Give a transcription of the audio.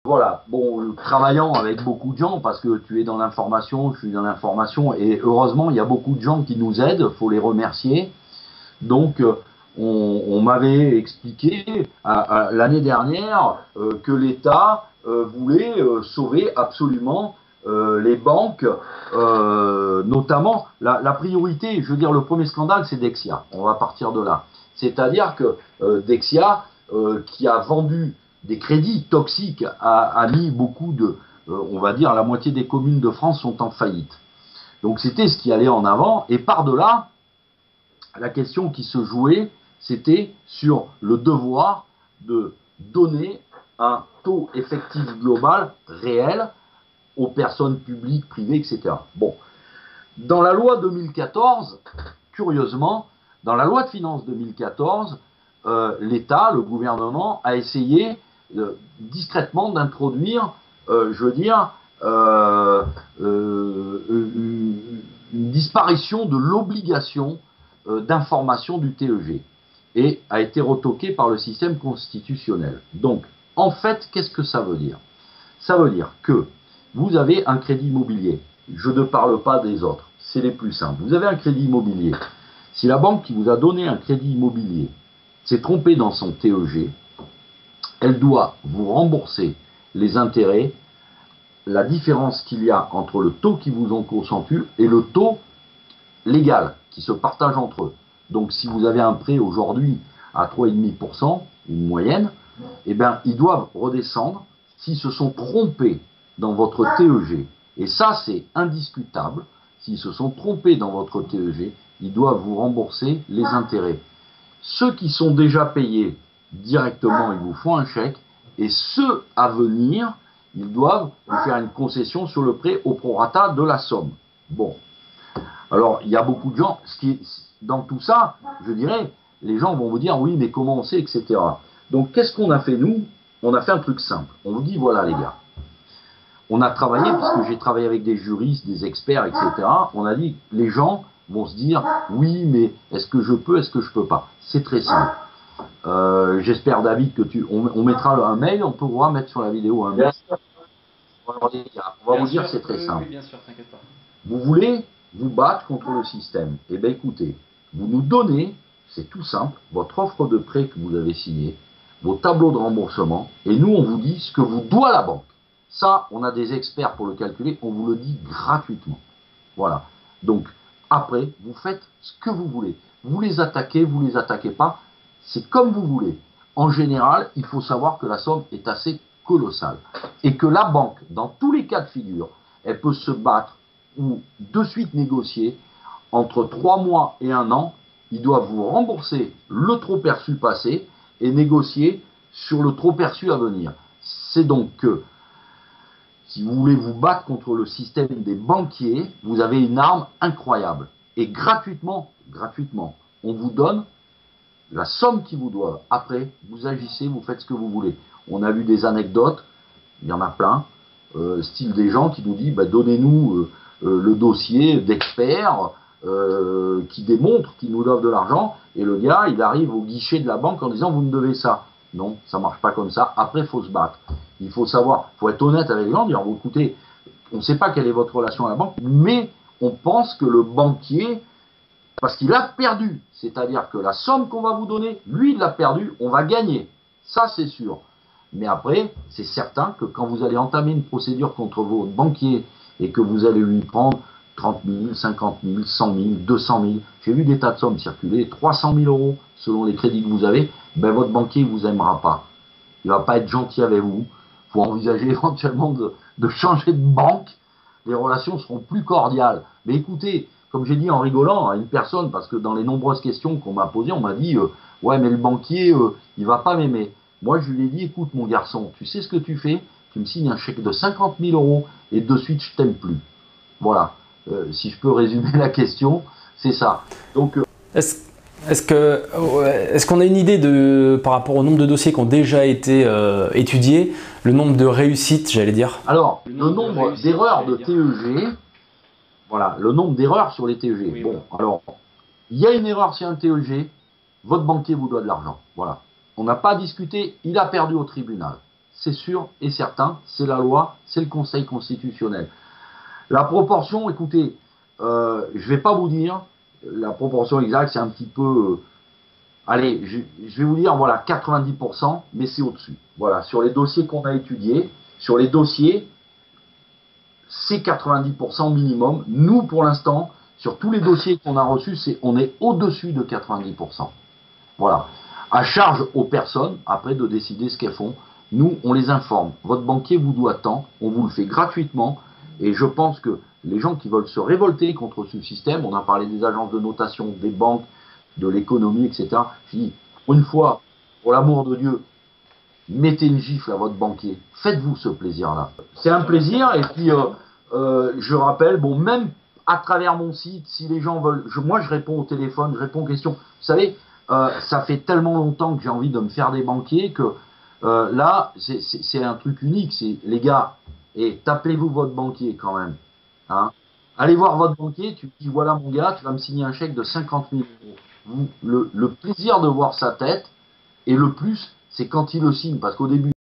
Voilà, bon, travaillant avec beaucoup de gens, parce que tu es dans l'information, je suis dans l'information, et heureusement, il y a beaucoup de gens qui nous aident, il faut les remercier. Donc, on m'avait expliqué l'année dernière que l'État voulait sauver absolument les banques, notamment la priorité, je veux dire, le premier scandale, c'est Dexia. On va partir de là. C'est-à-dire que Dexia, qui a vendu des crédits toxiques, a mis beaucoup de, on va dire, la moitié des communes de France sont en faillite. Donc c'était ce qui allait en avant, et par-delà, la question qui se jouait, c'était sur le devoir de donner un taux effectif global réel aux personnes publiques, privées, etc. Bon, dans la loi 2014, curieusement, dans la loi de finances 2014, l'État, le gouvernement, a essayé discrètement d'introduire, je veux dire, une disparition de l'obligation d'information du TEG et a été retoqué par le système constitutionnel. Donc, en fait, qu'est-ce que ça veut dire? Ça veut dire que vous avez un crédit immobilier. Je ne parle pas des autres, c'est les plus simples. Vous avez un crédit immobilier. Si la banque qui vous a donné un crédit immobilier s'est trompée dans son TEG, elle doit vous rembourser les intérêts, la différence qu'il y a entre le taux qui vous ont consenti et le taux légal qui se partage entre eux. Donc si vous avez un prêt aujourd'hui à 3,5%, une moyenne, eh bien, ils doivent redescendre s'ils se sont trompés dans votre TEG. Et ça, c'est indiscutable. S'ils se sont trompés dans votre TEG, ils doivent vous rembourser les intérêts. Ceux qui sont déjà payés directement, ils vous font un chèque. Et ceux à venir, ils doivent vous faire une concession sur le prêt au prorata de la somme. Bon. Alors, il y a beaucoup de gens, dans tout ça, je dirais, les gens vont vous dire, oui, mais comment on sait, etc. Donc, qu'est-ce qu'on a fait, nous? On a fait un truc simple. On vous dit, voilà, les gars, on a travaillé, puisque j'ai travaillé avec des juristes, des experts, etc. On a dit, les gens vont se dire, oui, mais est-ce que je peux, est-ce que je peux pas? C'est très simple. J'espère, David, que on mettra un mail, on peut voir mettre sur la vidéo un mail. On va vous dire, c'est très simple. Bien sûr, t'inquiète pas. Vous voulez vous battre contre le système? Eh bien, écoutez, vous nous donnez, c'est tout simple, votre offre de prêt que vous avez signée, vos tableaux de remboursement, et nous, on vous dit ce que vous doit la banque. Ça, on a des experts pour le calculer, on vous le dit gratuitement. Voilà. Donc, après, vous faites ce que vous voulez. Vous les attaquez pas, c'est comme vous voulez. En général, il faut savoir que la somme est assez colossale. Et que la banque, dans tous les cas de figure, elle peut se battre ou de suite négocier entre 3 mois et 1 an. Ils doivent vous rembourser le trop perçu passé et négocier sur le trop perçu à venir. C'est donc que si vous voulez vous battre contre le système des banquiers, vous avez une arme incroyable. Et gratuitement, on vous donne la somme qu'ils vous doivent. Après, vous agissez, vous faites ce que vous voulez. On a vu des anecdotes, il y en a plein, style des gens qui nous disent, bah, donnez-nous le dossier d'experts qui démontre qu'ils nous doivent de l'argent, et le gars, il arrive au guichet de la banque en disant, vous me devez ça. Non, ça ne marche pas comme ça. Après, il faut se battre. Il faut savoir, il faut être honnête avec les gens, dire, écoutez, on ne sait pas quelle est votre relation à la banque, mais on pense que le banquier, parce qu'il a perdu, c'est-à-dire que la somme qu'on va vous donner, lui, il l'a perdu, on va gagner. Ça, c'est sûr. Mais après, c'est certain que quand vous allez entamer une procédure contre votre banquier et que vous allez lui prendre 30 000, 50 000, 100 000, 200 000, j'ai vu des tas de sommes circuler, 300 000 euros selon les crédits que vous avez, ben votre banquier ne vous aimera pas. Il ne va pas être gentil avec vous. Il faut envisager éventuellement de changer de banque. Les relations seront plus cordiales. Mais écoutez, comme j'ai dit en rigolant à une personne, parce que dans les nombreuses questions qu'on m'a posées, on m'a dit ouais, mais le banquier, il va pas m'aimer. Moi, je lui ai dit, écoute, mon garçon, tu sais ce que tu fais? Tu me signes un chèque de 50 000 euros et de suite, je t'aime plus. Voilà. Si je peux résumer la question, c'est ça. Donc, est-ce qu'on a une idée par rapport au nombre de dossiers qui ont déjà été étudiés, le nombre de réussites, j'allais dire? Alors, le nombre d'erreurs de TEG, voilà, le nombre d'erreurs sur les TEG. Oui, bon, alors, il y a une erreur sur un TEG, votre banquier vous doit de l'argent. Voilà. On n'a pas discuté, il a perdu au tribunal. c'est sûr et certain, c'est la loi, c'est le Conseil constitutionnel. La proportion, écoutez, je ne vais pas vous dire, la proportion exacte, c'est un petit peu... allez, je vais vous dire, voilà, 90%, mais c'est au-dessus. Voilà, sur les dossiers qu'on a étudiés, sur les dossiers, c'est 90% minimum. Nous, pour l'instant, sur tous les dossiers qu'on a reçus, on est au-dessus de 90%. Voilà. À charge aux personnes, après, de décider ce qu'elles font. Nous, on les informe. Votre banquier vous doit tant, on vous le fait gratuitement. Et je pense que les gens qui veulent se révolter contre ce système, on a parlé des agences de notation, des banques, de l'économie, etc. Je dis, une fois, pour l'amour de Dieu, mettez une gifle à votre banquier. Faites-vous ce plaisir-là. C'est un plaisir. Et puis, je rappelle, bon, même à travers mon site, si les gens veulent, moi, je réponds au téléphone, je réponds aux questions. Vous savez, ça fait tellement longtemps que j'ai envie de me faire des banquiers que là, c'est un truc unique. C'est les gars, et tapez-vous votre banquier quand même. Hein. Allez voir votre banquier, tu dis voilà mon gars, tu vas me signer un chèque de 50 000 euros. Le plaisir de voir sa tête, et le plus, c'est quand il le signe, parce qu'au début,